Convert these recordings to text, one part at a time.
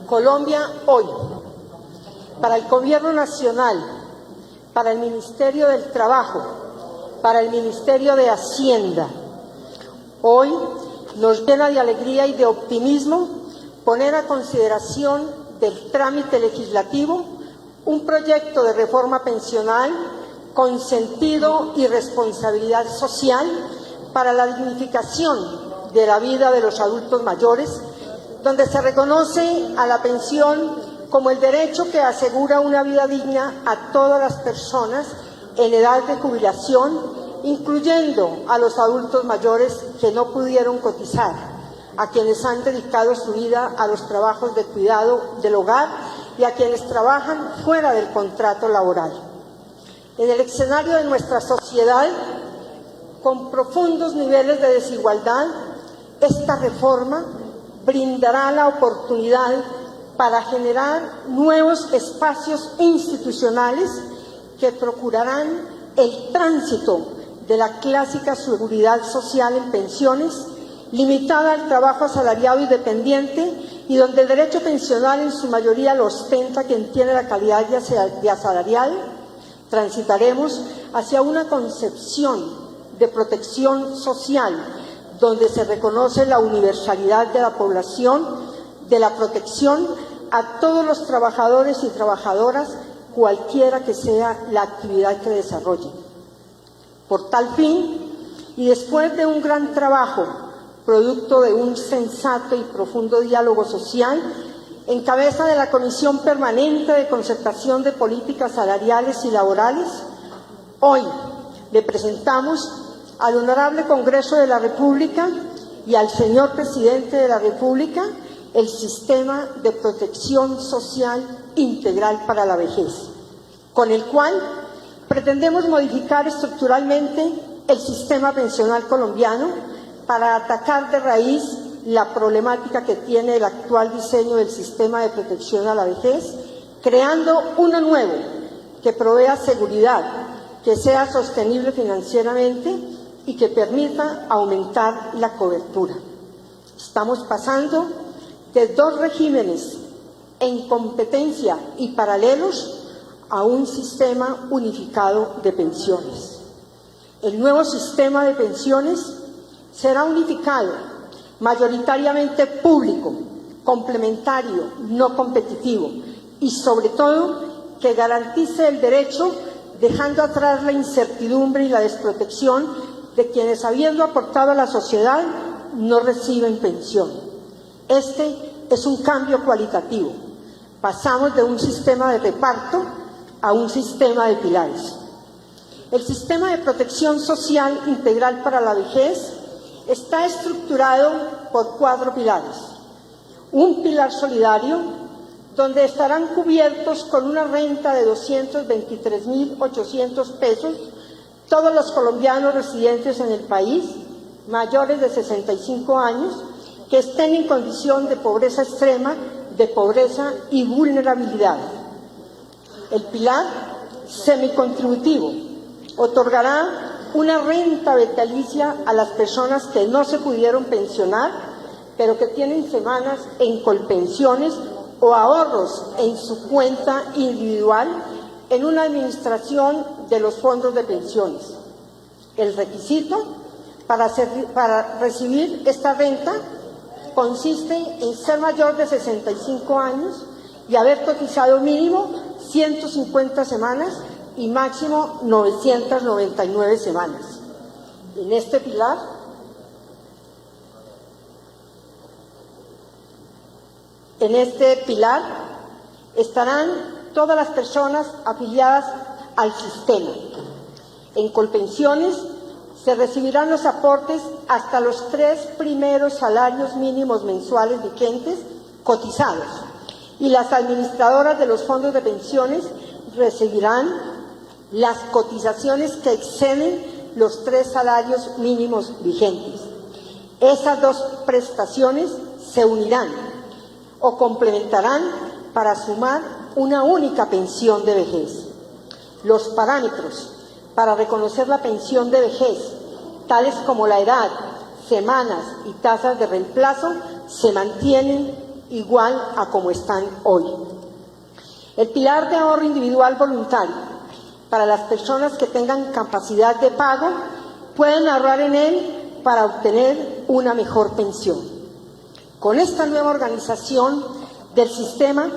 Colombia hoy, para el Gobierno Nacional, para el Ministerio del Trabajo, para el Ministerio de Hacienda, hoy nos llena de alegría y de optimismo poner a consideración del trámite legislativo un proyecto de reforma pensional con sentido y responsabilidad social para la dignificación de la vida de los adultos mayores, donde se reconoce a la pensión como el derecho que asegura una vida digna a todas las personas en edad de jubilación, incluyendo a los adultos mayores que no pudieron cotizar, a quienes han dedicado su vida a los trabajos de cuidado del hogar y a quienes trabajan fuera del contrato laboral. En el escenario de nuestra sociedad, con profundos niveles de desigualdad, esta reforma brindará la oportunidad para generar nuevos espacios institucionales que procurarán el tránsito de la clásica seguridad social en pensiones, limitada al trabajo asalariado y dependiente, y donde el derecho pensional en su mayoría lo ostenta quien tiene la calidad de asalariado. Transitaremos hacia una concepción de protección social donde se reconoce la universalidad de la población, de la protección a todos los trabajadores y trabajadoras, cualquiera que sea la actividad que desarrollen. Por tal fin, y después de un gran trabajo, producto de un sensato y profundo diálogo social, en cabeza de la Comisión Permanente de Concertación de Políticas Salariales y Laborales, hoy le presentamos al Honorable Congreso de la República y al señor Presidente de la República el Sistema de Protección Social Integral para la Vejez, con el cual pretendemos modificar estructuralmente el sistema pensional colombiano para atacar de raíz la problemática que tiene el actual diseño del sistema de protección a la vejez, creando uno nuevo que provea seguridad, que sea sostenible financieramente y que permita aumentar la cobertura. Estamos pasando de dos regímenes en competencia y paralelos a un sistema unificado de pensiones. El nuevo sistema de pensiones será unificado, mayoritariamente público, complementario, no competitivo y, sobre todo, que garantice el derecho, dejando atrás la incertidumbre y la desprotección de quienes, habiendo aportado a la sociedad, no reciben pensión. Este es un cambio cualitativo. Pasamos de un sistema de reparto a un sistema de pilares. El sistema de protección social integral para la vejez está estructurado por 4 pilares. Un pilar solidario, donde estarán cubiertos con una renta de 223.800 pesos todos los colombianos residentes en el país, mayores de 65 años, que estén en condición de pobreza extrema, de pobreza y vulnerabilidad. El pilar semicontributivo otorgará una renta vitalicia a las personas que no se pudieron pensionar, pero que tienen semanas en colpensiones o ahorros en su cuenta individual en una administración de los fondos de pensiones. El requisito para recibir esta renta consiste en ser mayor de 65 años y haber cotizado mínimo 150 semanas y máximo 999 semanas. En este pilar estarán todas las personas afiliadas al sistema. En Colpensiones se recibirán los aportes hasta los 3 primeros salarios mínimos mensuales vigentes cotizados, y las administradoras de los fondos de pensiones recibirán las cotizaciones que exceden los 3 salarios mínimos vigentes. Esas 2 prestaciones se unirán o complementarán para sumar una única pensión de vejez. Los parámetros para reconocer la pensión de vejez, tales como la edad, semanas y tasas de reemplazo, se mantienen igual a como están hoy. El pilar de ahorro individual voluntario para las personas que tengan capacidad de pago pueden ahorrar en él para obtener una mejor pensión. Con esta nueva organización del sistema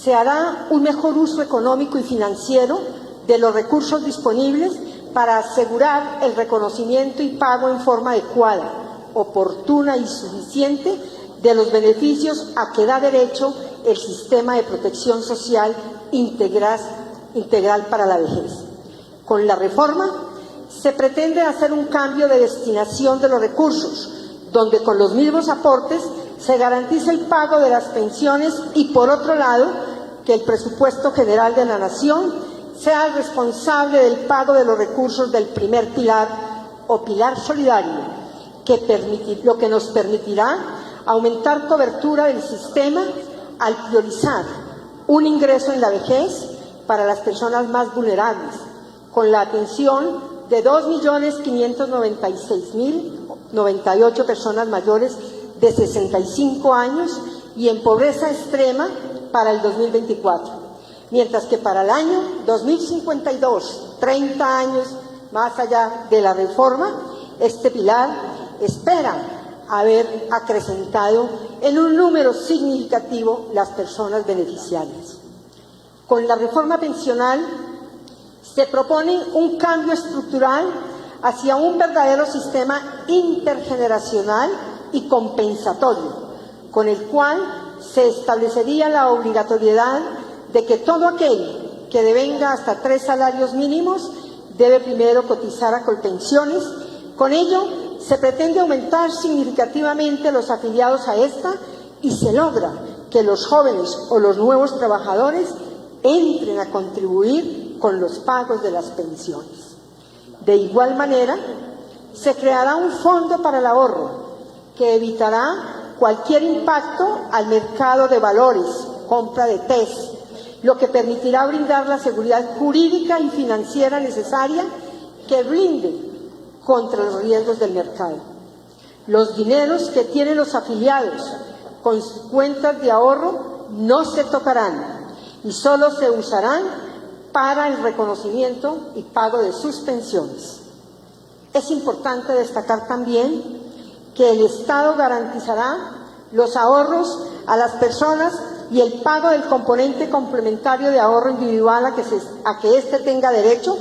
se hará un mejor uso económico y financiero de los recursos disponibles para asegurar el reconocimiento y pago en forma adecuada, oportuna y suficiente de los beneficios a que da derecho el sistema de protección social integral para la vejez. Con la reforma se pretende hacer un cambio de destinación de los recursos, donde con los mismos aportes se garantiza el pago de las pensiones y, por otro lado, que el presupuesto general de la Nación sea el responsable del pago de los recursos del primer pilar o pilar solidario, lo que nos permitirá aumentar cobertura del sistema al priorizar un ingreso en la vejez para las personas más vulnerables, con la atención de 2.596.098 personas mayores de 65 años y en pobreza extrema para el 2024, mientras que para el año 2052, 30 años más allá de la reforma, este pilar espera haber acrecentado en un número significativo las personas beneficiarias. Con la reforma pensional se propone un cambio estructural hacia un verdadero sistema intergeneracional y compensatorio, con el cual se establecería la obligatoriedad de que todo aquel que devenga hasta 3 salarios mínimos debe primero cotizar a Colpensiones. Con ello se pretende aumentar significativamente los afiliados a esta y se logra que los jóvenes o los nuevos trabajadores entren a contribuir con los pagos de las pensiones. De igual manera, se creará un fondo para el ahorro que evitará cualquier impacto al mercado de valores, compra de TES, lo que permitirá brindar la seguridad jurídica y financiera necesaria que blinde contra los riesgos del mercado. Los dineros que tienen los afiliados con sus cuentas de ahorro no se tocarán y solo se usarán para el reconocimiento y pago de sus pensiones. Es importante destacar también que el Estado garantizará los ahorros a las personas y el pago del componente complementario de ahorro individual a que éste tenga derecho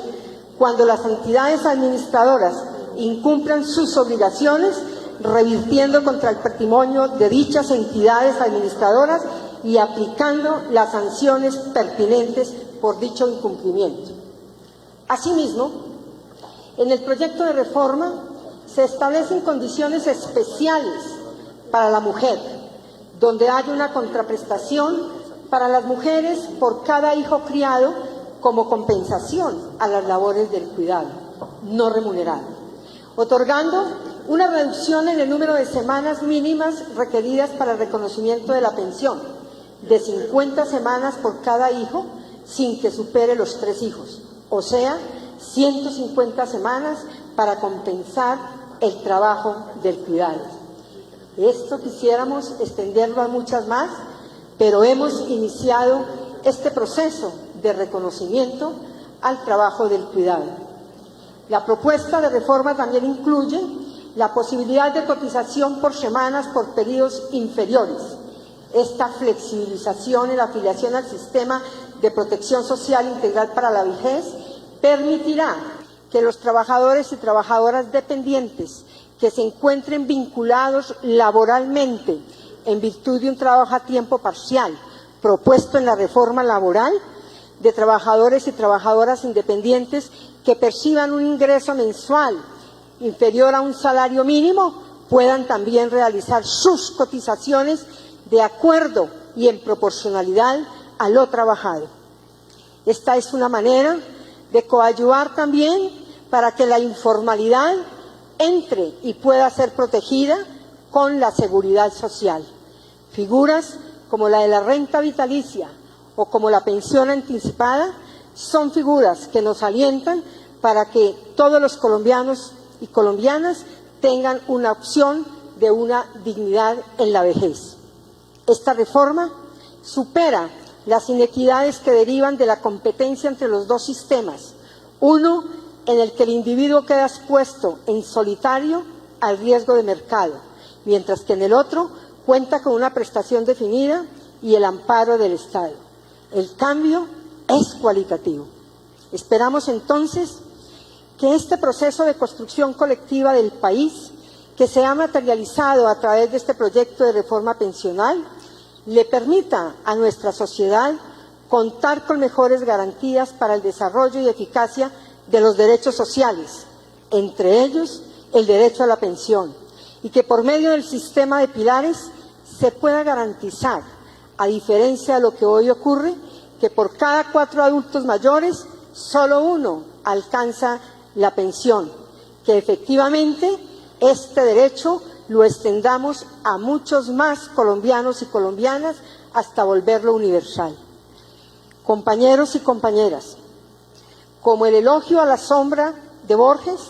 cuando las entidades administradoras incumplan sus obligaciones, revirtiendo contra el patrimonio de dichas entidades administradoras y aplicando las sanciones pertinentes por dicho incumplimiento. Asimismo, en el proyecto de reforma se establecen condiciones especiales para la mujer, donde hay una contraprestación para las mujeres por cada hijo criado como compensación a las labores del cuidado no remunerado, otorgando una reducción en el número de semanas mínimas requeridas para el reconocimiento de la pensión, de 50 semanas por cada hijo sin que supere los 3 hijos, o sea, 150 semanas para compensar el trabajo del cuidado. Esto quisiéramos extenderlo a muchas más, pero hemos iniciado este proceso de reconocimiento al trabajo del cuidado. La propuesta de reforma también incluye la posibilidad de cotización por semanas por periodos inferiores. Esta flexibilización en la afiliación al sistema de protección social integral para la vejez permitirá que los trabajadores y trabajadoras dependientes que se encuentren vinculados laboralmente en virtud de un trabajo a tiempo parcial propuesto en la reforma laboral, de trabajadores y trabajadoras independientes que perciban un ingreso mensual inferior a un salario mínimo, puedan también realizar sus cotizaciones de acuerdo y en proporcionalidad a lo trabajado. Esta es una manera de coadyuvar también para que la informalidad entre y pueda ser protegida con la seguridad social. Figuras como la de la renta vitalicia o como la pensión anticipada son figuras que nos alientan para que todos los colombianos y colombianas tengan una opción de una dignidad en la vejez. Esta reforma supera las inequidades que derivan de la competencia entre los dos sistemas, uno en el que el individuo queda expuesto en solitario al riesgo de mercado, mientras que en el otro cuenta con una prestación definida y el amparo del Estado. El cambio es cualitativo. Esperamos entonces que este proceso de construcción colectiva del país, que se ha materializado a través de este proyecto de reforma pensional, le permita a nuestra sociedad contar con mejores garantías para el desarrollo y eficacia de los derechos sociales, entre ellos el derecho a la pensión, y que por medio del sistema de pilares se pueda garantizar, a diferencia de lo que hoy ocurre, que por cada 4 adultos mayores, solo uno alcanza la pensión, que efectivamente este derecho lo extendamos a muchos más colombianos y colombianas hasta volverlo universal. Compañeros y compañeras, como el elogio a la sombra de Borges,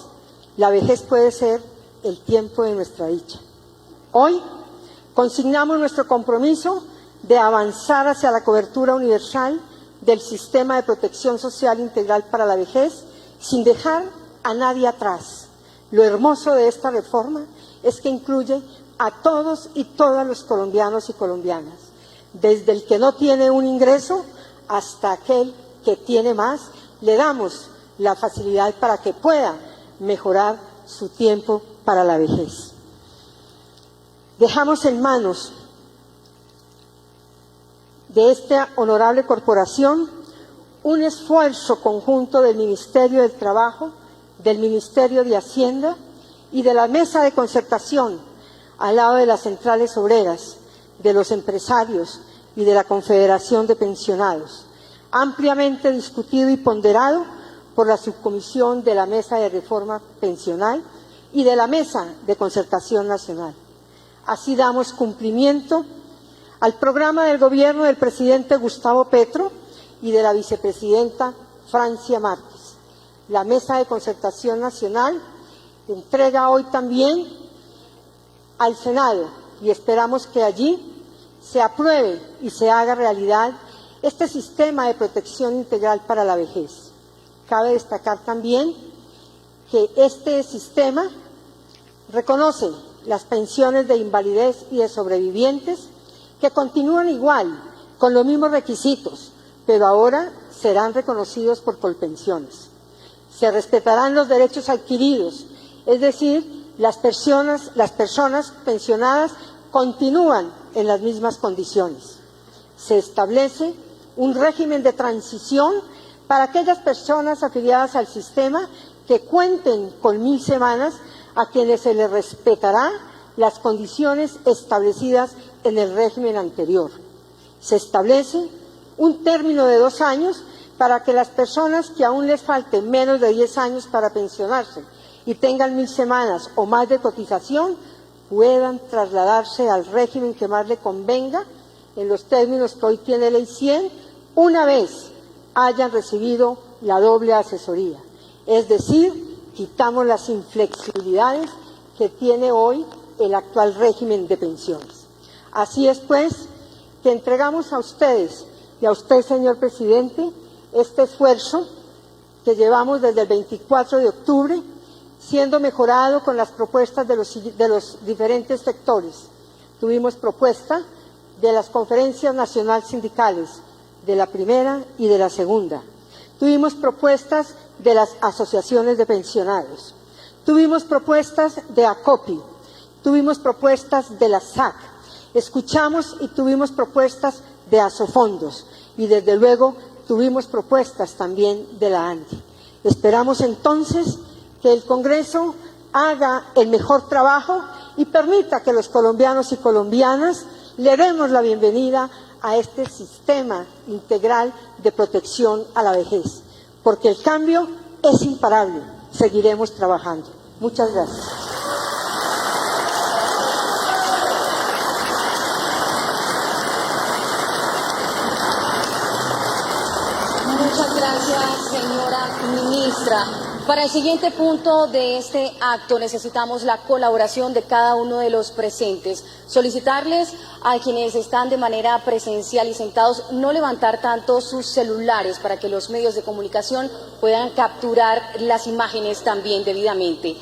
la vejez puede ser el tiempo de nuestra dicha. Hoy consignamos nuestro compromiso de avanzar hacia la cobertura universal del sistema de protección social integral para la vejez, sin dejar a nadie atrás. Lo hermoso de esta reforma es que incluye a todos y todas los colombianos y colombianas, desde el que no tiene un ingreso hasta aquel que tiene más. Le damos la facilidad para que pueda mejorar su tiempo para la vejez. Dejamos en manos de esta honorable corporación un esfuerzo conjunto del Ministerio del Trabajo, del Ministerio de Hacienda y de la Mesa de Concertación, al lado de las centrales obreras, de los empresarios y de la Confederación de Pensionados, ampliamente discutido y ponderado por la Subcomisión de la Mesa de Reforma Pensional y de la Mesa de Concertación Nacional. Así damos cumplimiento al programa del gobierno del presidente Gustavo Petro y de la vicepresidenta Francia Márquez. La Mesa de Concertación Nacional entrega hoy también al Senado y esperamos que allí se apruebe y se haga realidad este sistema de protección integral para la vejez. Cabe destacar también que este sistema reconoce las pensiones de invalidez y de sobrevivientes que continúan igual, con los mismos requisitos, pero ahora serán reconocidos por Colpensiones. Se respetarán los derechos adquiridos, es decir, las personas pensionadas continúan en las mismas condiciones. Se establece un régimen de transición para aquellas personas afiliadas al sistema que cuenten con 1000 semanas, a quienes se les respetará las condiciones establecidas en el régimen anterior. Se establece un término de 2 años para que las personas que aún les falten menos de 10 años para pensionarse y tengan 1000 semanas o más de cotización puedan trasladarse al régimen que más le convenga, en los términos que hoy tiene Ley 100, una vez hayan recibido la doble asesoría. Es decir, quitamos las inflexibilidades que tiene hoy el actual régimen de pensiones. Así es, pues, que entregamos a ustedes y a usted, señor presidente, este esfuerzo que llevamos desde el 24 de octubre, siendo mejorado con las propuestas de los diferentes sectores. Tuvimos propuesta de las conferencias nacionales sindicales, de la primera y de la segunda. Tuvimos propuestas de las asociaciones de pensionados. Tuvimos propuestas de ACOPI. Tuvimos propuestas de la SAC. Escuchamos y tuvimos propuestas de Asofondos. Y desde luego tuvimos propuestas también de la ANDI. Esperamos entonces que el Congreso haga el mejor trabajo y permita que los colombianos y colombianas le demos la bienvenida a este sistema integral de protección a la vejez, porque el cambio es imparable. Seguiremos trabajando. Muchas gracias. Muchas gracias, señora ministra. Para el siguiente punto de este acto necesitamos la colaboración de cada uno de los presentes. Solicitarles a quienes están de manera presencial y sentados no levantar tanto sus celulares para que los medios de comunicación puedan capturar las imágenes también debidamente.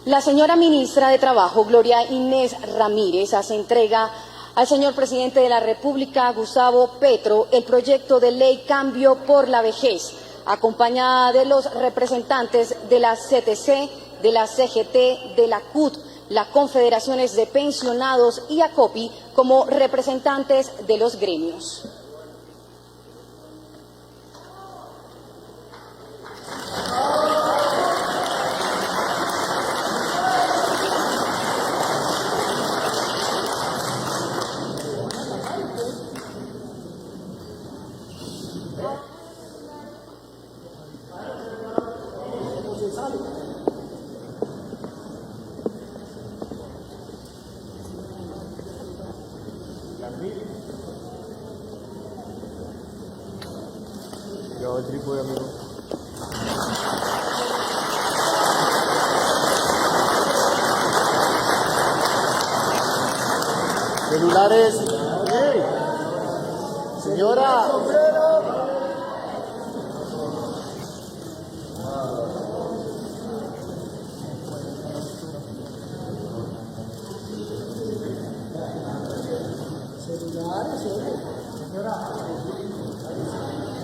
La señora ministra de Trabajo, Gloria Inés Ramírez, hace entrega al señor presidente de la República, Gustavo Petro, el proyecto de ley Cambio por la Vejez, acompañada de los representantes de la CTC, de la CGT, de la CUT, las confederaciones de pensionados y ACOPI como representantes de los gremios. El trípode, amigo. Celulares. ¡Hey! Señora.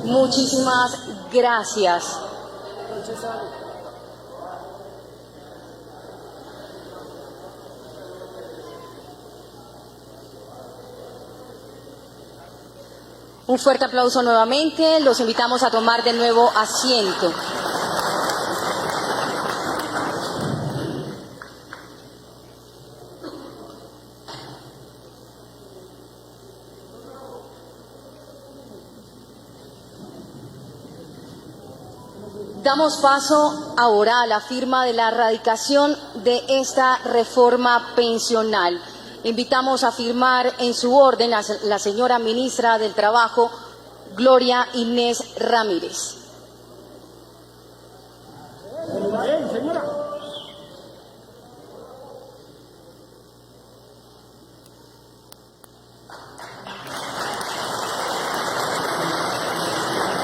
Muchísimas gracias. Un fuerte aplauso nuevamente. Los invitamos a tomar de nuevo asiento. Damos paso ahora a la firma de la radicación de esta reforma pensional. Invitamos a firmar en su orden a la señora ministra del Trabajo, Gloria Inés Ramírez.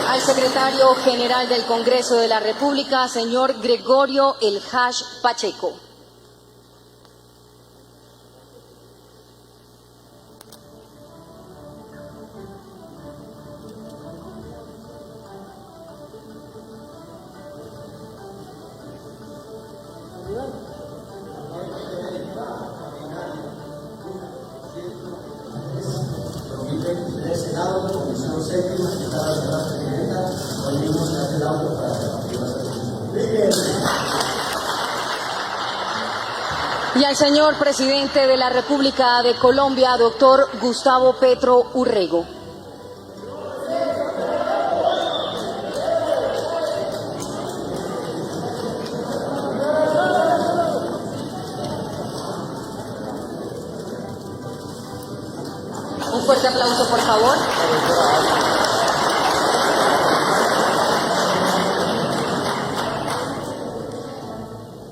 Al secretario general del Congreso de la República, señor Gregorio El Hash Pacheco. Y al señor presidente de la República de Colombia, doctor Gustavo Petro Urrego. Un fuerte aplauso, por favor.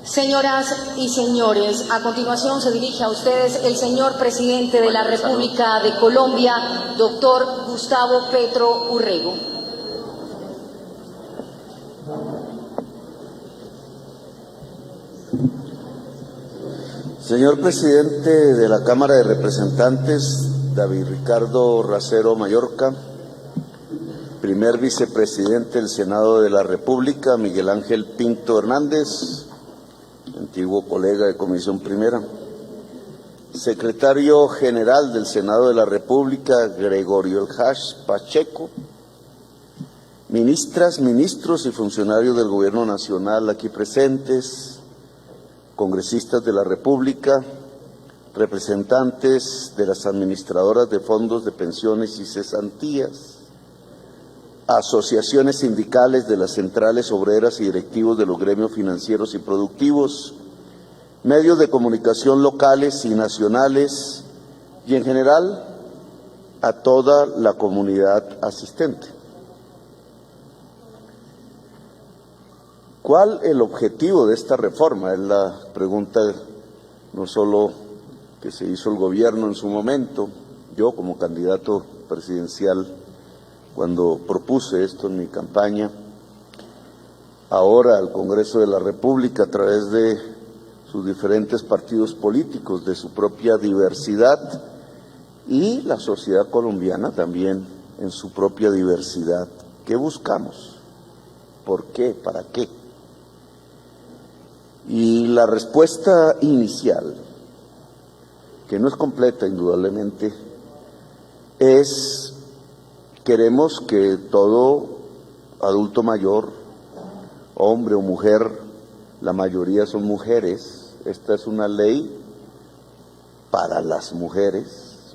Señoras y señores, a continuación se dirige a ustedes el señor presidente de la República de Colombia, doctor Gustavo Petro Urrego. Señor presidente de la Cámara de Representantes, David Ricardo Racero Mallorca, primer vicepresidente del Senado de la República, Miguel Ángel Pinto Hernández, antiguo colega de Comisión Primera, secretario general del Senado de la República, Gregorio El Hash Pacheco, ministras, ministros y funcionarios del Gobierno Nacional aquí presentes, congresistas de la República, representantes de las administradoras de fondos de pensiones y cesantías, asociaciones sindicales de las centrales obreras y directivos de los gremios financieros y productivos, medios de comunicación locales y nacionales y en general a toda la comunidad asistente. ¿Cuál el objetivo de esta reforma? Es la pregunta no solo que se hizo el gobierno en su momento, yo como candidato presidencial cuando propuse esto en mi campaña, ahora al Congreso de la República a través de sus diferentes partidos políticos, de su propia diversidad, y la sociedad colombiana también en su propia diversidad. ¿Qué buscamos? ¿Por qué? ¿Para qué? Y la respuesta inicial, que no es completa indudablemente, es: queremos que todo adulto mayor, hombre o mujer, la mayoría son mujeres, esta es una ley para las mujeres,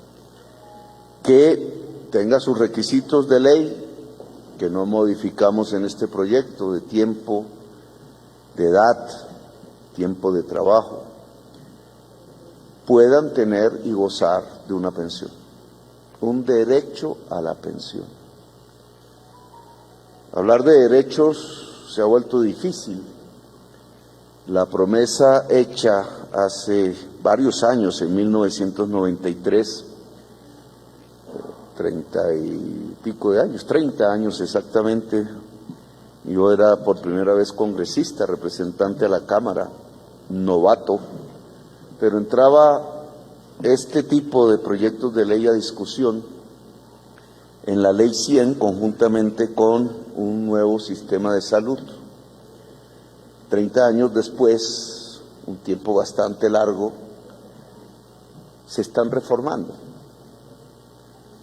que tenga sus requisitos de ley, que no modificamos en este proyecto, de tiempo, de edad, tiempo de trabajo, puedan tener y gozar de una pensión, un derecho a la pensión. Hablar de derechos se ha vuelto difícil. La promesa hecha hace varios años, en 1993, 30 y pico de años, 30 años exactamente, yo era por primera vez congresista, representante a la Cámara, novato, pero entraba este tipo de proyectos de ley a discusión en la Ley 100 conjuntamente con un nuevo sistema de salud. 30 años después, un tiempo bastante largo, se están reformando.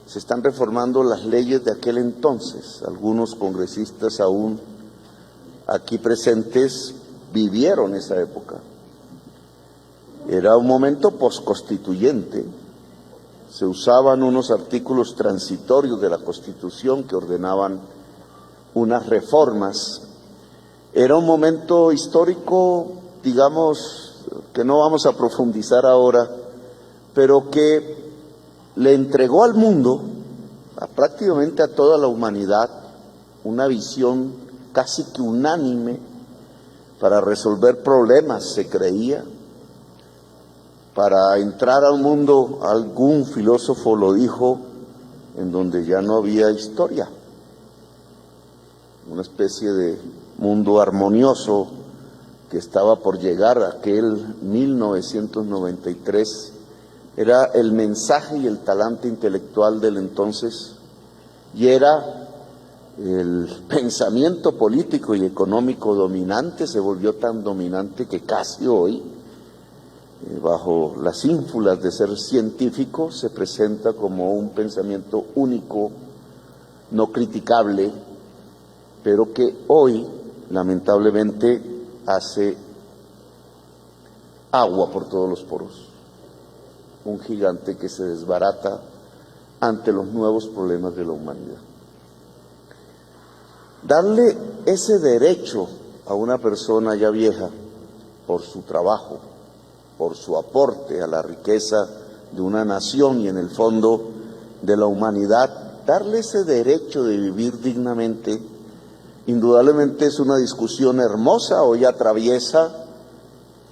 Se están reformando las leyes de aquel entonces. Algunos congresistas aún aquí presentes vivieron esa época. Era un momento posconstituyente. Se usaban unos artículos transitorios de la Constitución que ordenaban unas reformas. Era un momento histórico, digamos, que no vamos a profundizar ahora, pero que le entregó al mundo, prácticamente a toda la humanidad, una visión casi que unánime para resolver problemas, se creía. Para entrar al mundo, algún filósofo lo dijo, en donde ya no había historia. Una especie de mundo armonioso que estaba por llegar, aquel 1993, era el mensaje y el talante intelectual del entonces, y era el pensamiento político y económico dominante. Se volvió tan dominante que casi hoy, bajo las ínfulas de ser científico, se presenta como un pensamiento único, no criticable, pero que hoy, lamentablemente, hace agua por todos los poros. Un gigante que se desbarata ante los nuevos problemas de la humanidad. Darle ese derecho a una persona ya vieja por su trabajo, por su aporte a la riqueza de una nación y en el fondo de la humanidad, darle ese derecho de vivir dignamente, indudablemente es una discusión hermosa. Hoy atraviesa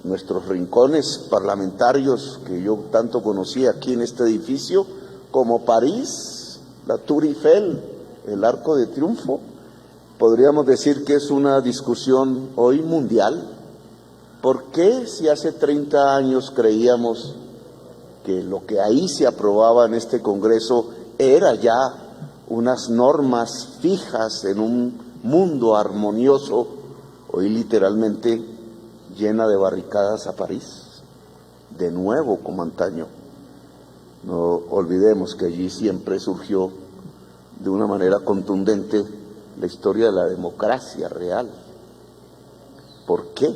nuestros rincones parlamentarios que yo tanto conocí aquí en este edificio, como París, la Tour Eiffel, el Arco de Triunfo. Podríamos decir que es una discusión hoy mundial. ¿Por qué, si hace 30 años creíamos que lo que ahí se aprobaba en este Congreso era ya unas normas fijas en un mundo armonioso, hoy literalmente llena de barricadas a París, de nuevo como antaño? No olvidemos que allí siempre surgió de una manera contundente la historia de la democracia real. ¿Por qué?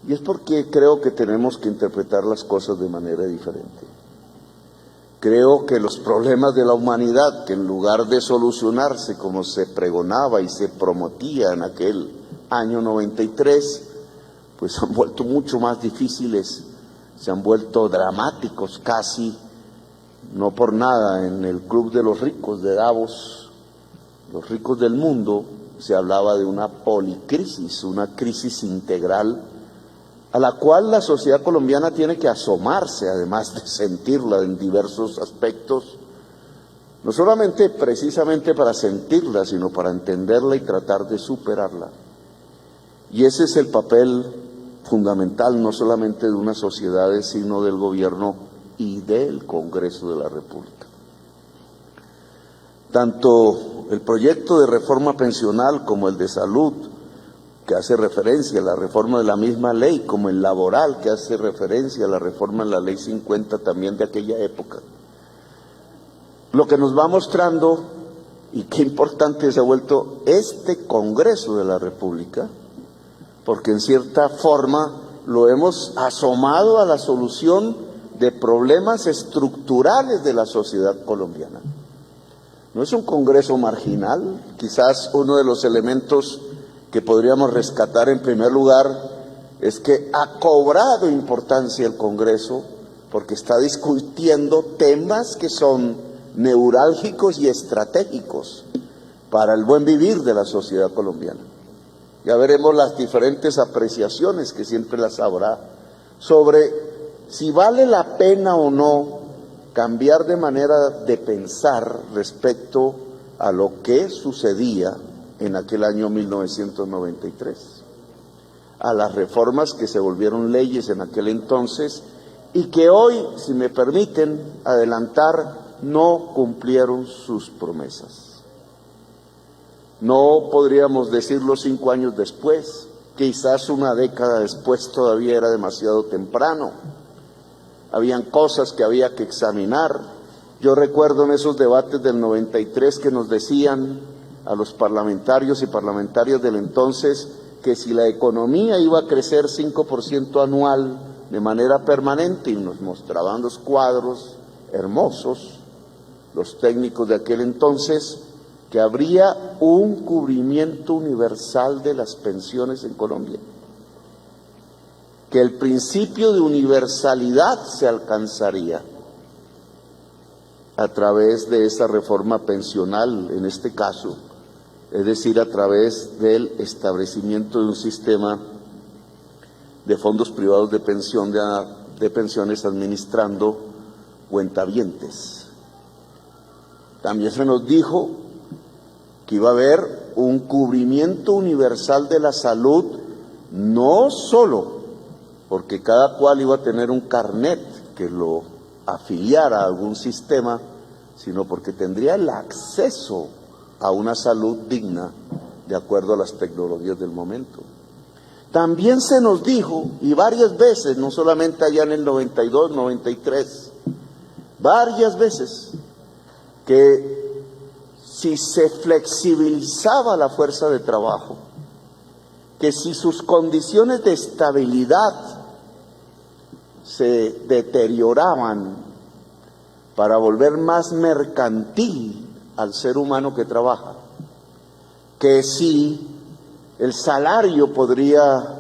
Y es porque creo que tenemos que interpretar las cosas de manera diferente. Creo que los problemas de la humanidad, que en lugar de solucionarse como se pregonaba y se prometía en aquel año 93, pues se han vuelto mucho más difíciles, se han vuelto dramáticos casi. No por nada en el Club de los Ricos de Davos, los ricos del mundo se hablaba de una policrisis, una crisis integral a la cual la sociedad colombiana tiene que asomarse, además de sentirla en diversos aspectos, no solamente precisamente para sentirla, sino para entenderla y tratar de superarla. Y ese es el papel fundamental, no solamente de unas sociedades, sino del gobierno y del Congreso de la República. Tanto el proyecto de reforma pensional como el de salud, que hace referencia a la reforma de la misma ley, como el laboral, que hace referencia a la reforma de la Ley 50 también de aquella época. Lo que nos va mostrando, y qué importante se ha vuelto este Congreso de la República, porque en cierta forma lo hemos asomado a la solución de problemas estructurales de la sociedad colombiana. No es un Congreso marginal, quizás uno de los elementos que podríamos rescatar en primer lugar es que ha cobrado importancia el Congreso porque está discutiendo temas que son neurálgicos y estratégicos para el buen vivir de la sociedad colombiana. Ya veremos las diferentes apreciaciones, que siempre las habrá, sobre si vale la pena o no cambiar de manera de pensar respecto a lo que sucedía en aquel año 1993, a las reformas que se volvieron leyes en aquel entonces y que hoy, si me permiten adelantar, no cumplieron sus promesas. No podríamos decirlo 5 años después, quizás una década después todavía era demasiado temprano. Habían cosas que había que examinar. Yo recuerdo en esos debates del 93 que nos decían a los parlamentarios y parlamentarias del entonces que si la economía iba a crecer 5% anual de manera permanente, y nos mostraban los cuadros hermosos, los técnicos de aquel entonces, que habría un cubrimiento universal de las pensiones en Colombia, que el principio de universalidad se alcanzaría a través de esa reforma pensional, en este caso, es decir, a través del establecimiento de un sistema de fondos privados de pensiones administrando cuentavientes. También se nos dijo que iba a haber un cubrimiento universal de la salud, no solo porque cada cual iba a tener un carnet que lo afiliara a algún sistema, sino porque tendría el acceso a una salud digna de acuerdo a las tecnologías del momento. También se nos dijo, y varias veces, no solamente allá en el 92, 93, varias veces, que si se flexibilizaba la fuerza de trabajo, que si sus condiciones de estabilidad se deterioraban para volver más mercantil al ser humano que trabaja, que si el salario podría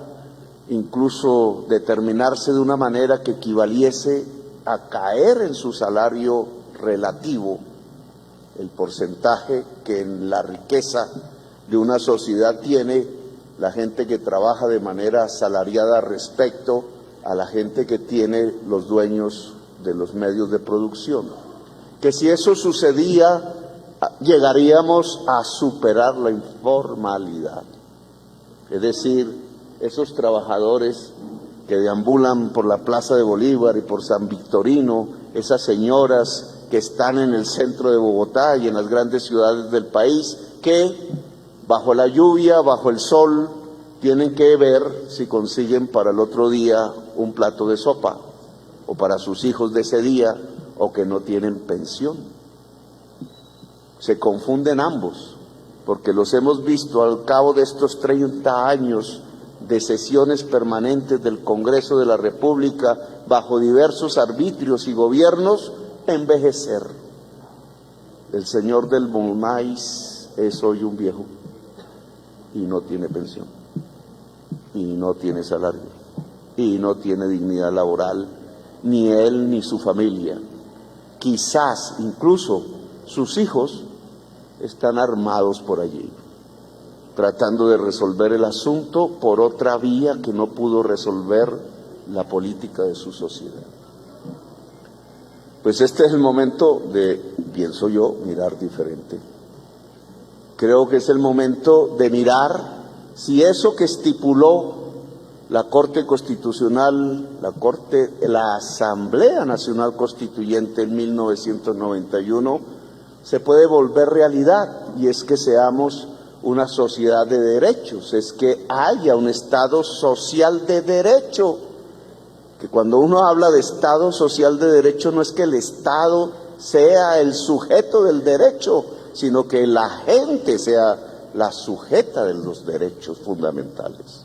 incluso determinarse de una manera que equivaliese a caer en su salario relativo, el porcentaje que en la riqueza de una sociedad tiene la gente que trabaja de manera asalariada respecto a la gente que tiene los dueños de los medios de producción. Que si eso sucedía, llegaríamos a superar la informalidad. Es decir, esos trabajadores que deambulan por la Plaza de Bolívar y por San Victorino, esas señoras que están en el centro de Bogotá y en las grandes ciudades del país, que bajo la lluvia, bajo el sol, tienen que ver si consiguen para el otro día un plato de sopa, o para sus hijos de ese día, o que no tienen pensión. Se confunden ambos, porque los hemos visto al cabo de estos 30 años de sesiones permanentes del Congreso de la República, bajo diversos arbitrios y gobiernos, envejecer. El señor del Bonais es hoy un viejo y no tiene pensión, y no tiene salario, y no tiene dignidad laboral, ni él ni su familia. Quizás incluso sus hijos están armados por allí. tratando de resolver el asunto por otra vía que no pudo resolver la política de su sociedad. Pues este es el momento de, pienso yo, mirar diferente. Creo que es el momento de mirar si eso que estipuló la Corte Constitucional, la Asamblea Nacional Constituyente en 1991, se puede volver realidad, y es que seamos una sociedad de derechos, es que haya un Estado social de derecho, que cuando uno habla de Estado social de derecho no es que el Estado sea el sujeto del derecho, sino que la gente sea la sujeta de los derechos fundamentales.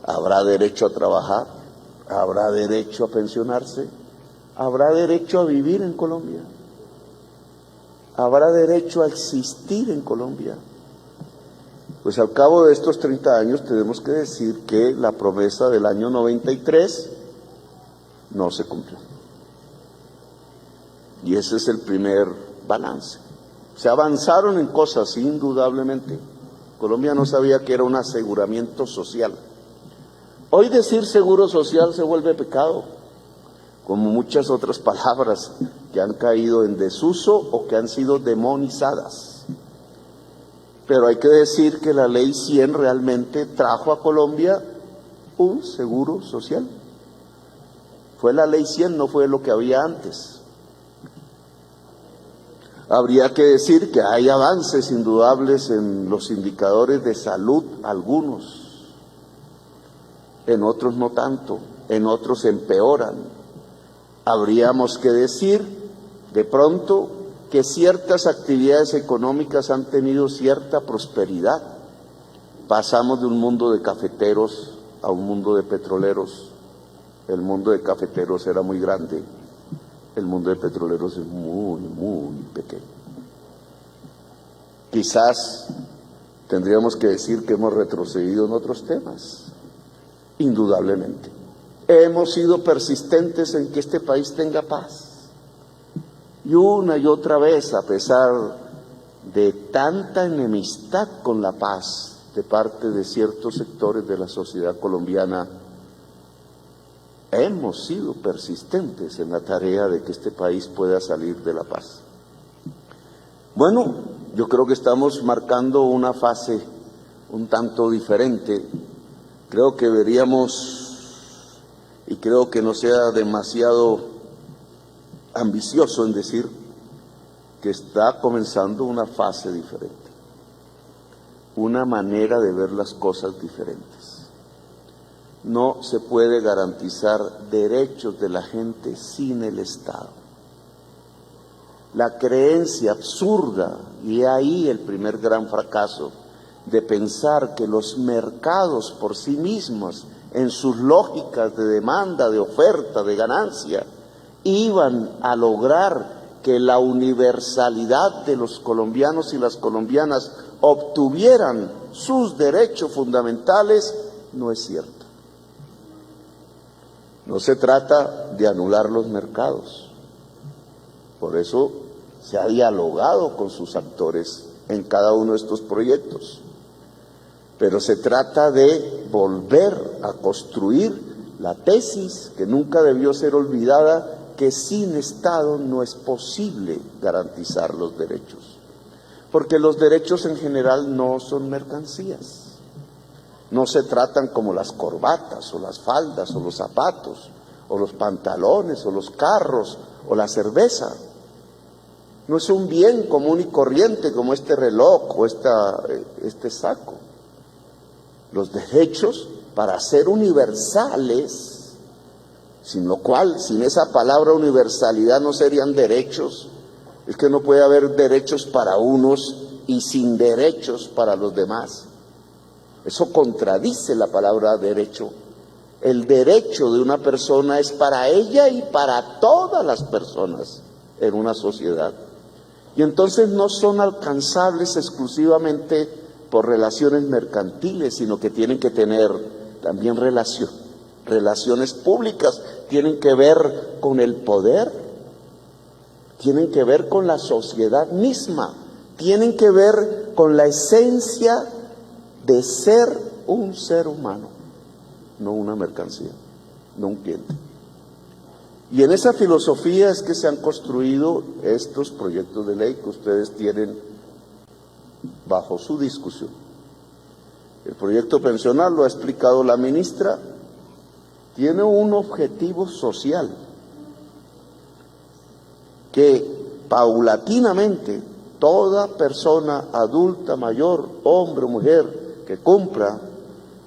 Habrá derecho a trabajar, habrá derecho a pensionarse, habrá derecho a vivir en Colombia, habrá derecho a existir en Colombia. Pues al cabo de estos 30 años tenemos que decir que la promesa del año 93 no se cumplió. Y ese es el primer balance. Se avanzaron en cosas, indudablemente. Colombia no sabía que era un aseguramiento social. Hoy decir seguro social se vuelve pecado, como muchas otras palabras que han caído en desuso o que han sido demonizadas. Pero hay que decir que la Ley 100 realmente trajo a Colombia un seguro social. Fue la Ley 100, no fue lo que había antes. Habría que decir que hay avances indudables en los indicadores de salud, algunos, en otros no tanto, en otros empeoran. Habríamos que decir, de pronto, que ciertas actividades económicas han tenido cierta prosperidad. Pasamos de un mundo de cafeteros a un mundo de petroleros. El mundo de cafeteros era muy grande, el mundo de petroleros es muy, muy pequeño. Quizás tendríamos que decir que hemos retrocedido en otros temas, indudablemente. Hemos sido persistentes en que este país tenga paz. Y una y otra vez, a pesar de tanta enemistad con la paz de parte de ciertos sectores de la sociedad colombiana, hemos sido persistentes en la tarea de que este país pueda salir de la paz. Bueno, yo creo que estamos marcando una fase un tanto diferente. Creo que deberíamos, y creo que no sea demasiado ambicioso en decir que está comenzando una fase diferente, una manera de ver las cosas diferentes. No se puede garantizar derechos de la gente sin el Estado. La creencia absurda, y ahí el primer gran fracaso, de pensar que los mercados por sí mismos, en sus lógicas de demanda, de oferta, de ganancia, iban a lograr que la universalidad de los colombianos y las colombianas obtuvieran sus derechos fundamentales, no es cierto. No se trata de anular los mercados. Por eso se ha dialogado con sus actores en cada uno de estos proyectos. Pero se trata de volver a construir la tesis que nunca debió ser olvidada, que sin Estado no es posible garantizar los derechos. Porque los derechos en general no son mercancías. No se tratan como las corbatas, o las faldas, o los zapatos, o los pantalones, o los carros, o la cerveza. No es un bien común y corriente como este reloj o este saco. Los derechos, para ser universales, sin lo cual, sin esa palabra universalidad no serían derechos, es que no puede haber derechos para unos y sin derechos para los demás. Eso contradice la palabra derecho. El derecho de una persona es para ella y para todas las personas en una sociedad. Y entonces no son alcanzables exclusivamente por relaciones mercantiles, sino que tienen que tener también relaciones públicas, tienen que ver con el poder, tienen que ver con la sociedad misma, tienen que ver con la esencia de ser un ser humano, no una mercancía, no un cliente. Y en esa filosofía es que se han construido estos proyectos de ley que ustedes tienen bajo su discusión. El proyecto pensional, lo ha explicado la ministra, tiene un objetivo social que paulatinamente toda persona adulta, mayor, hombre o mujer que cumpla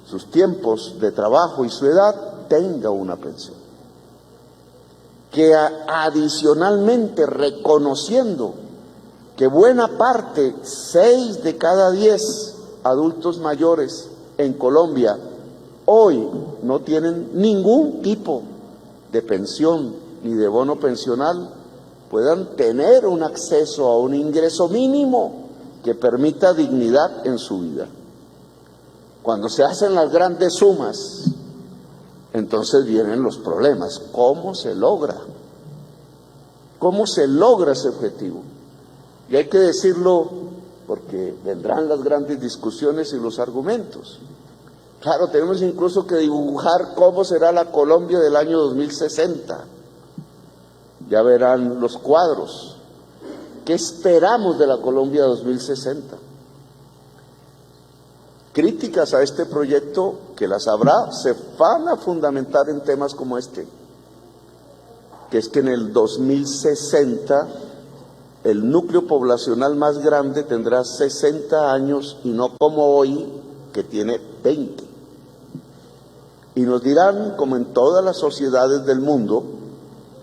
sus tiempos de trabajo y su edad tenga una pensión. Que adicionalmente, reconociendo que buena parte, 6 de cada 10 adultos mayores en Colombia hoy no tienen ningún tipo de pensión ni de bono pensional, puedan tener un acceso a un ingreso mínimo que permita dignidad en su vida. Cuando se hacen las grandes sumas, entonces vienen los problemas. ¿Cómo se logra? ¿Cómo se logra ese objetivo? Y hay que decirlo porque vendrán las grandes discusiones y los argumentos. Claro, tenemos incluso que dibujar cómo será la Colombia del año 2060. Ya verán los cuadros. ¿Qué esperamos de la Colombia 2060? Críticas a este proyecto, que las habrá, se van a fundamentar en temas como este, que es que en el 2060 el núcleo poblacional más grande tendrá 60 años y no como hoy, que tiene 20. Y nos dirán, como en todas las sociedades del mundo,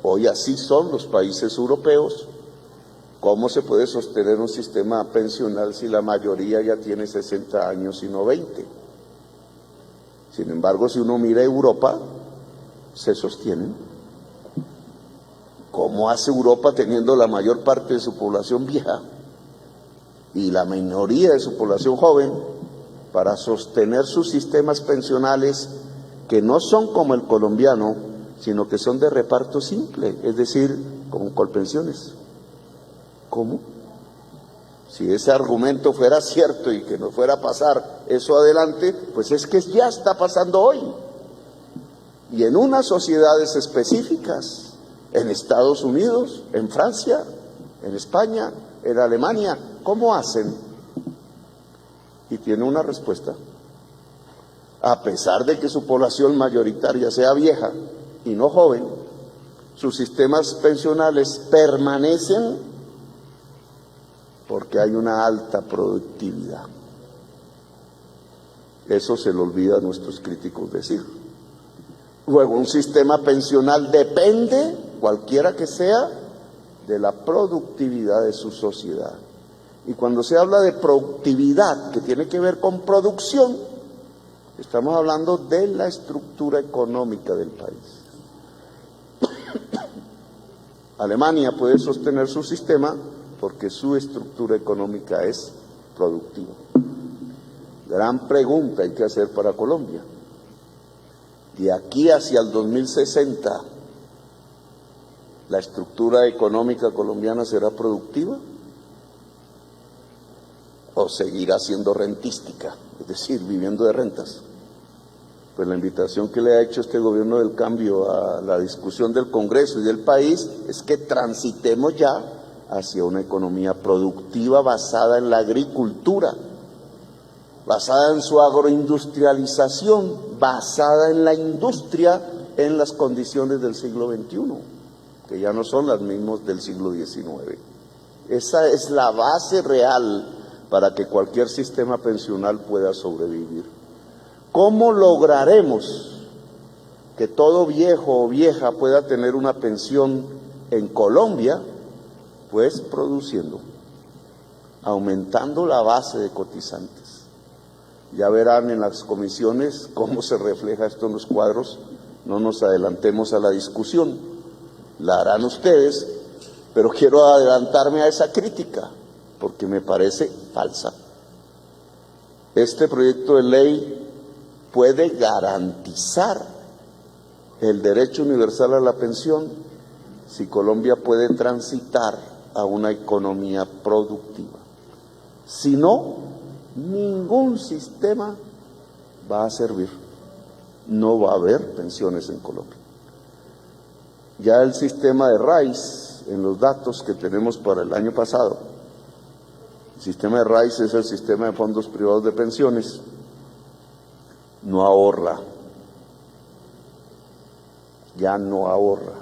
hoy así son los países europeos, ¿cómo se puede sostener un sistema pensional si la mayoría ya tiene 60 años y no 20? Sin embargo, si uno mira Europa, se sostienen. ¿Cómo hace Europa teniendo la mayor parte de su población vieja y la minoría de su población joven para sostener sus sistemas pensionales que no son como el colombiano, sino que son de reparto simple, es decir, como Colpensiones? ¿Cómo? Si ese argumento fuera cierto y que no fuera a pasar eso adelante, pues es que ya está pasando hoy. Y en unas sociedades específicas, en Estados Unidos, en Francia, en España, en Alemania, ¿cómo hacen? Y tiene una respuesta. A pesar de que su población mayoritaria sea vieja y no joven, sus sistemas pensionales permanecen porque hay una alta productividad. Eso se le olvida a nuestros críticos decir. Luego, un sistema pensional depende, cualquiera que sea, de la productividad de su sociedad. Y cuando se habla de productividad, que tiene que ver con producción, estamos hablando de la estructura económica del país. Alemania puede sostener su sistema porque su estructura económica es productiva. Gran pregunta hay que hacer para Colombia. De aquí hacia el 2060, ¿la estructura económica colombiana será productiva? ¿O seguirá siendo rentística, es decir, viviendo de rentas? Pues la invitación que le ha hecho este gobierno del cambio a la discusión del Congreso y del país es que transitemos ya hacia una economía productiva basada en la agricultura, basada en su agroindustrialización, basada en la industria en las condiciones del siglo XXI, que ya no son las mismas del siglo XIX. Esa es la base real para que cualquier sistema pensional pueda sobrevivir. ¿Cómo lograremos que todo viejo o vieja pueda tener una pensión en Colombia? Pues produciendo, aumentando la base de cotizantes. Ya verán en las comisiones cómo se refleja esto en los cuadros. No nos adelantemos a la discusión, la harán ustedes, pero quiero adelantarme a esa crítica porque me parece falsa. Este proyecto de ley puede garantizar el derecho universal a la pensión si Colombia puede transitar a una economía productiva. Si no, ningún sistema va a servir. No va a haber pensiones en Colombia. Ya el sistema de RAIS, en los datos que tenemos para el año pasado, el sistema de RAIS es el sistema de fondos privados de pensiones, no ahorra, ya no ahorra.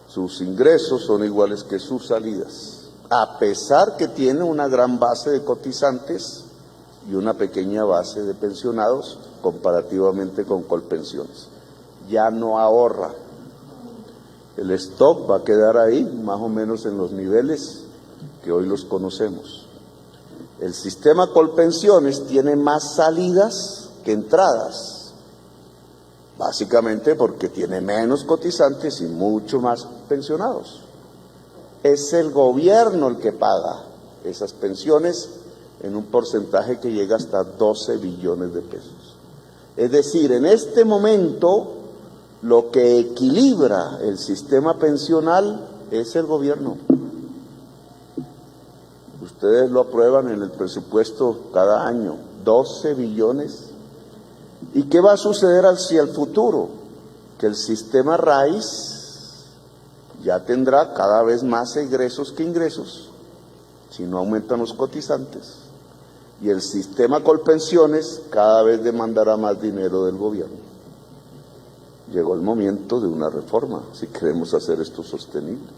Sus ingresos son iguales que sus salidas, a pesar que tiene una gran base de cotizantes y una pequeña base de pensionados comparativamente con Colpensiones. Ya no ahorra. El stock va a quedar ahí, más o menos en los niveles que hoy los conocemos. El sistema Colpensiones tiene más salidas que entradas, básicamente porque tiene menos cotizantes y mucho más pensionados. Es el gobierno el que paga esas pensiones en un porcentaje que llega hasta 12 billones de pesos. Es decir, en este momento lo que equilibra el sistema pensional es el gobierno. Ustedes lo aprueban en el presupuesto cada año, 12 billones. ¿Y qué va a suceder hacia el futuro? Que el sistema RAIS ya tendrá cada vez más egresos que ingresos, si no aumentan los cotizantes. Y el sistema Colpensiones cada vez demandará más dinero del gobierno. Llegó el momento de una reforma, si queremos hacer esto sostenible.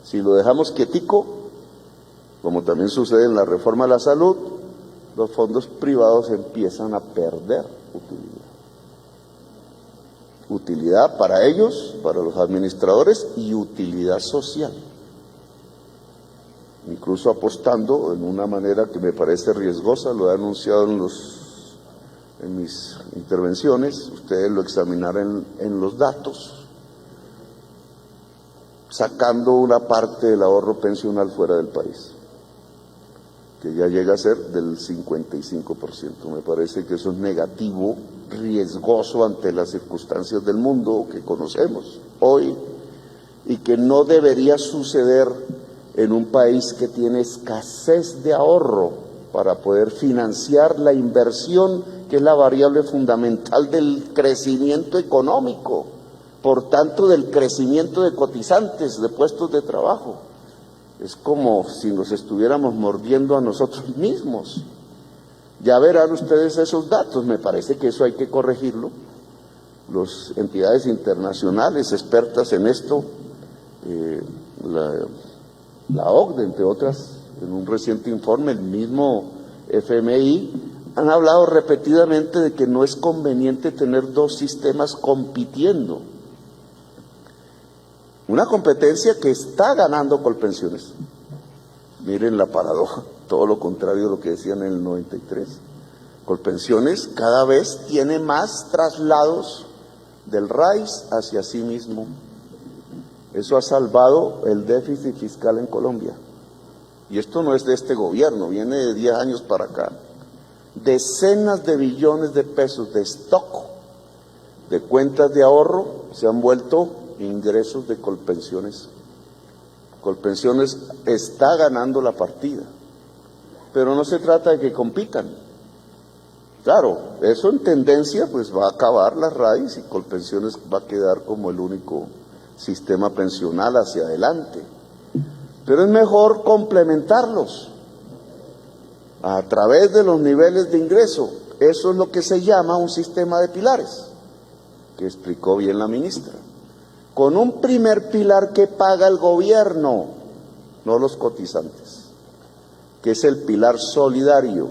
Si lo dejamos quietico, como también sucede en la reforma de la salud, los fondos privados empiezan a perder utilidad. Utilidad para ellos, para los administradores, y utilidad social. Incluso apostando en una manera que me parece riesgosa, lo he anunciado en mis intervenciones, ustedes lo examinarán en los datos, sacando una parte del ahorro pensional fuera del país, que ya llega a ser del 55%. Me parece que eso es negativo, riesgoso ante las circunstancias del mundo que conocemos hoy y que no debería suceder en un país que tiene escasez de ahorro para poder financiar la inversión, que es la variable fundamental del crecimiento económico, por tanto del crecimiento de cotizantes, de puestos de trabajo. Es como si nos estuviéramos mordiendo a nosotros mismos. Ya verán ustedes esos datos, me parece que eso hay que corregirlo. Las entidades internacionales expertas en esto, la OCDE, entre otras, en un reciente informe, el mismo FMI, han hablado repetidamente de que no es conveniente tener dos sistemas compitiendo. Una competencia que está ganando Colpensiones. Miren la paradoja, todo lo contrario de lo que decían en el 93. Colpensiones cada vez tiene más traslados del RAIS hacia sí mismo. Eso ha salvado el déficit fiscal en Colombia. Y esto no es de este gobierno, viene de 10 años para acá. Decenas de billones de pesos de stock, de cuentas de ahorro, se han vuelto ingresos de Colpensiones. Colpensiones está ganando la partida, pero no se trata de que compitan. Claro, eso en tendencia pues va a acabar las RAIS y Colpensiones va a quedar como el único sistema pensional hacia adelante. Pero es mejor complementarlos a través de los niveles de ingreso. Eso es lo que se llama un sistema de pilares, que explicó bien la ministra. Con un primer pilar que paga el gobierno, no los cotizantes, que es el pilar solidario,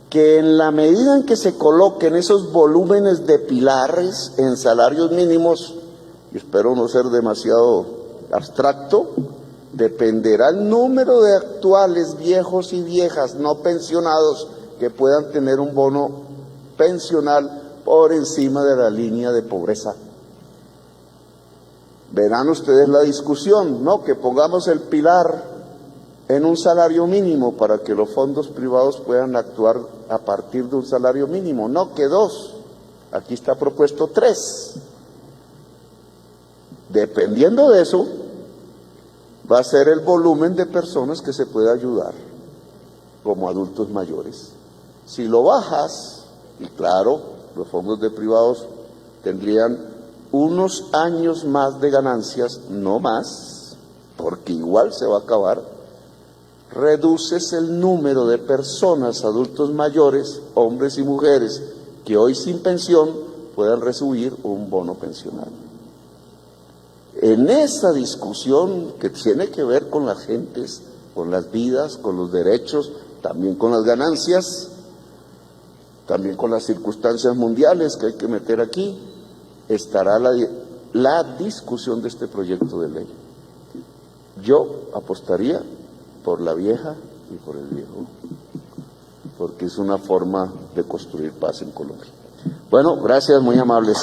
que en la medida en que se coloquen esos volúmenes de pilares en salarios mínimos, y espero no ser demasiado abstracto, dependerá el número de actuales viejos y viejas no pensionados que puedan tener un bono pensional por encima de la línea de pobreza. Verán ustedes la discusión, ¿no? Que pongamos el pilar en un salario mínimo para que los fondos privados puedan actuar a partir de un salario mínimo, no que 2, aquí está propuesto 3. Dependiendo de eso, va a ser el volumen de personas que se puede ayudar. como adultos mayores. Si lo bajas, y claro, los fondos de privados tendrían unos años más de ganancias, no más, porque igual se va a acabar, reduces el número de personas, adultos mayores, hombres y mujeres, que hoy sin pensión puedan recibir un bono pensional. En esa discusión que tiene que ver con las gentes, con las vidas, con los derechos, también con las ganancias, también con las circunstancias mundiales que hay que meter aquí, estará la discusión de este proyecto de ley. Yo apostaría por la vieja y por el viejo, porque es una forma de construir paz en Colombia. Bueno, gracias, muy amables.